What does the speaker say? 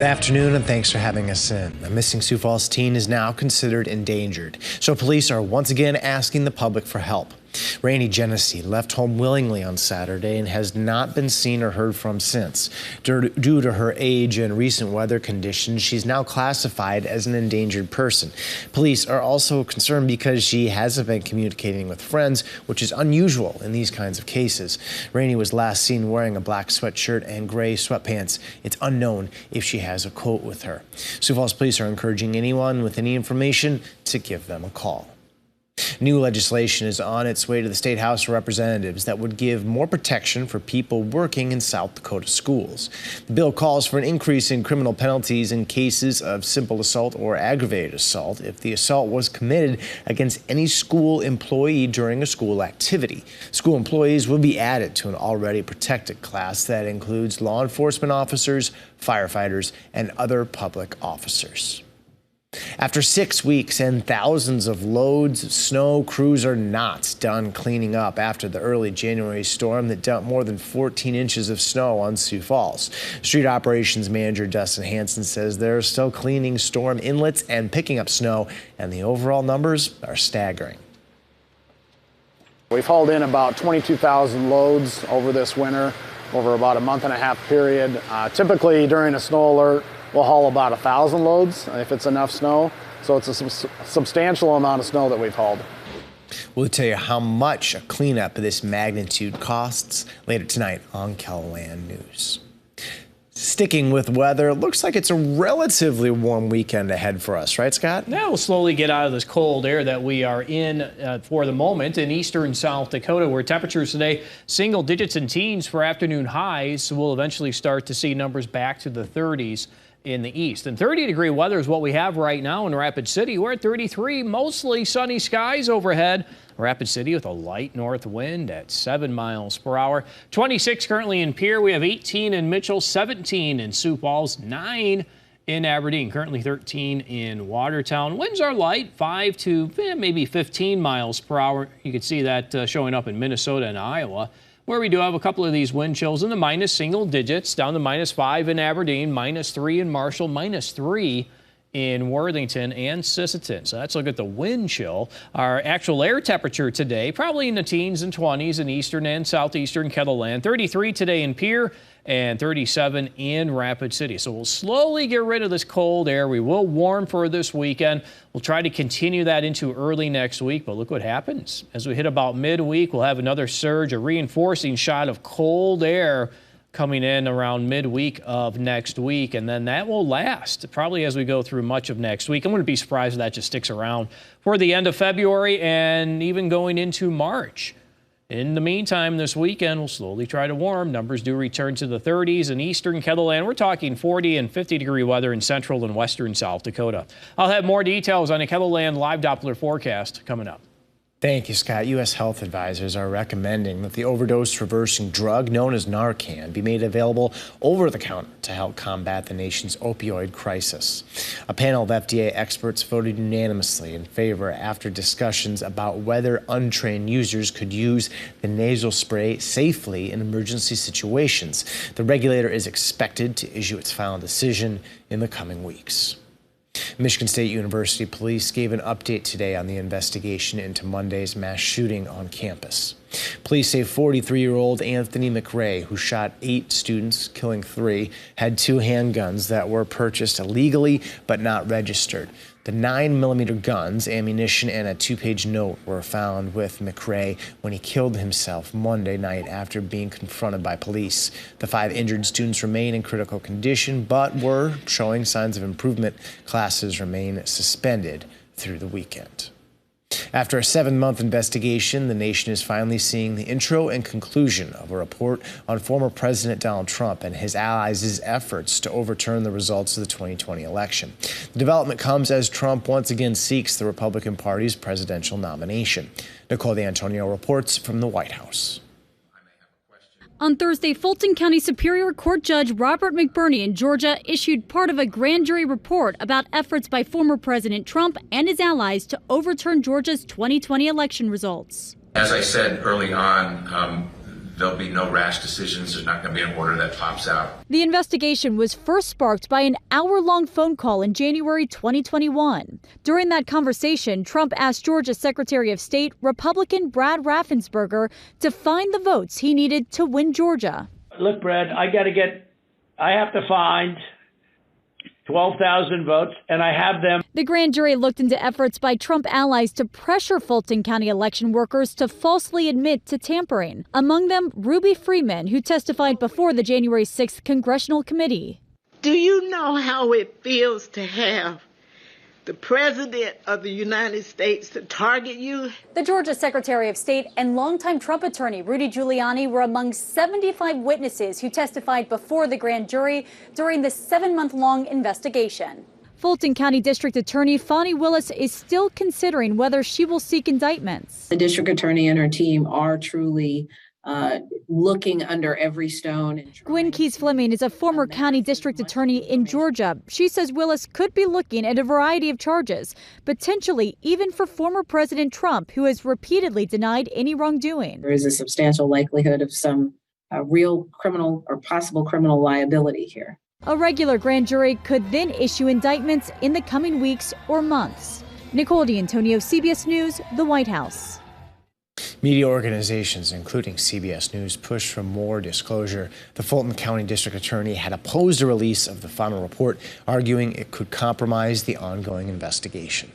Good afternoon, and thanks for having us in. A missing Sioux Falls teen is now considered endangered, so police are once again asking the public for help. Rainey Genesee left home willingly on Saturday and has not been seen or heard from since. Due to her age and recent weather conditions, she's now classified as an endangered person. Police are also concerned because she hasn't been communicating with friends, which is unusual in these kinds of cases. Rainey was last seen wearing a black sweatshirt and gray sweatpants. It's unknown if she has a coat with her. Sioux Falls police are encouraging anyone with any information to give them a call. New legislation is on its way to the State House of Representatives that would give more protection for people working in South Dakota schools. The bill calls for an increase in criminal penalties in cases of simple assault or aggravated assault if the assault was committed against any school employee during a school activity. School employees will be added to an already protected class that includes law enforcement officers, firefighters, and other public officers. After 6 weeks and thousands of loads of snow, crews are not done cleaning up after the early January storm that dumped more than 14 inches of snow on Sioux Falls. Street Operations Manager Dustin Hanson says they're still cleaning storm inlets and picking up snow, and the overall numbers are staggering. We've hauled in about 22,000 loads over this winter, over about a month-and-a-half period. Typically during a snow alert, we'll haul about 1,000 loads if it's enough snow. So it's a substantial amount of snow that we've hauled. We'll tell you how much a cleanup of this magnitude costs later tonight on KELOLAND News. Sticking with weather, it looks like it's a relatively warm weekend ahead for us, right, Scott? Yeah, we'll slowly get out of this cold air that we are in for the moment in eastern South Dakota, where temperatures today single digits and teens for afternoon highs. We'll eventually start to see numbers back to the 30s in the east. And 30-degree weather is what we have right now in Rapid City. We're at 33, mostly sunny skies overhead. Rapid City with a light north wind at 7 miles per hour. 26 currently in Pierre. We have 18 in Mitchell, 17 in Sioux Falls, 9 in Aberdeen, currently 13 in Watertown. Winds are light, 5 to maybe 15 miles per hour. You can see that showing up in Minnesota and Iowa, where we do have a couple of these wind chills in the minus single digits, down to -5 in Aberdeen, -3 in Marshall, -3 in Worthington and Sisseton. So let's look at the wind chill. Our actual air temperature today, probably in the teens and 20s in eastern and southeastern KELOLAND. 33 today in Pierre and 37 in Rapid City. So we'll slowly get rid of this cold air. We will warm for this weekend. We'll try to continue that into early next week, but look what happens. As we hit about midweek, we'll have another surge, a reinforcing shot of cold air coming in around midweek of next week, and then that will last probably as we go through much of next week. I wouldn't be surprised if that just sticks around for the end of February and even going into March. In the meantime, this weekend, we'll slowly try to warm. Numbers do return to the 30s in eastern KELOLAND. We're talking 40 and 50-degree weather in central and western South Dakota. I'll have more details on a KELOLAND live Doppler forecast coming up. Thank you, Scott. U.S. health advisors are recommending that the overdose-reversing drug known as Narcan be made available over the counter to help combat the nation's opioid crisis. A panel of FDA experts voted unanimously in favor after discussions about whether untrained users could use the nasal spray safely in emergency situations. The regulator is expected to issue its final decision in the coming weeks. Michigan State University police gave an update today on the investigation into Monday's mass shooting on campus. Police say 43-year-old Anthony McRae, who shot 8 students, killing 3, had 2 handguns that were purchased illegally but not registered. The 9mm guns, ammunition, and a 2-page note were found with McRae when he killed himself Monday night after being confronted by police. The 5 injured students remain in critical condition but were showing signs of improvement. Classes remain suspended through the weekend. After a 7-month investigation, the nation is finally seeing the intro and conclusion of a report on former President Donald Trump and his allies' efforts to overturn the results of the 2020 election. The development comes as Trump once again seeks the Republican Party's presidential nomination. Nicole D'Antonio reports from the White House. On Thursday, Fulton County Superior Court Judge Robert McBurney in Georgia issued part of a grand jury report about efforts by former President Trump and his allies to overturn Georgia's 2020 election results. As I said early on, There'll be no rash decisions. There's not going to be an order that pops out. The investigation was first sparked by an hour-long phone call in January 2021. During that conversation, Trump asked Georgia Secretary of State, Republican Brad Raffensperger, to find the votes he needed to win Georgia. Look, Brad, I have to find 12,000 votes, and I have them. The grand jury looked into efforts by Trump allies to pressure Fulton County election workers to falsely admit to tampering. Among them, Ruby Freeman, who testified before the January 6th Congressional Committee. Do you know how it feels to have the President of the United States to target you? The Georgia Secretary of State and longtime Trump attorney Rudy Giuliani were among 75 witnesses who testified before the grand jury during the 7-month-long investigation. Fulton County District Attorney Fani Willis is still considering whether she will seek indictments. The district attorney and her team are truly looking under every stone. Gwen Keys Fleming is a former county district attorney in Georgia. She says Willis could be looking at a variety of charges, potentially even for former President Trump, who has repeatedly denied any wrongdoing. There is a substantial likelihood of some real criminal or possible criminal liability here. A regular grand jury could then issue indictments in the coming weeks or months. Nicole D'Antonio, CBS News, the White House. Media organizations, including CBS News, pushed for more disclosure. The Fulton County District Attorney had opposed a release of the final report, arguing it could compromise the ongoing investigation.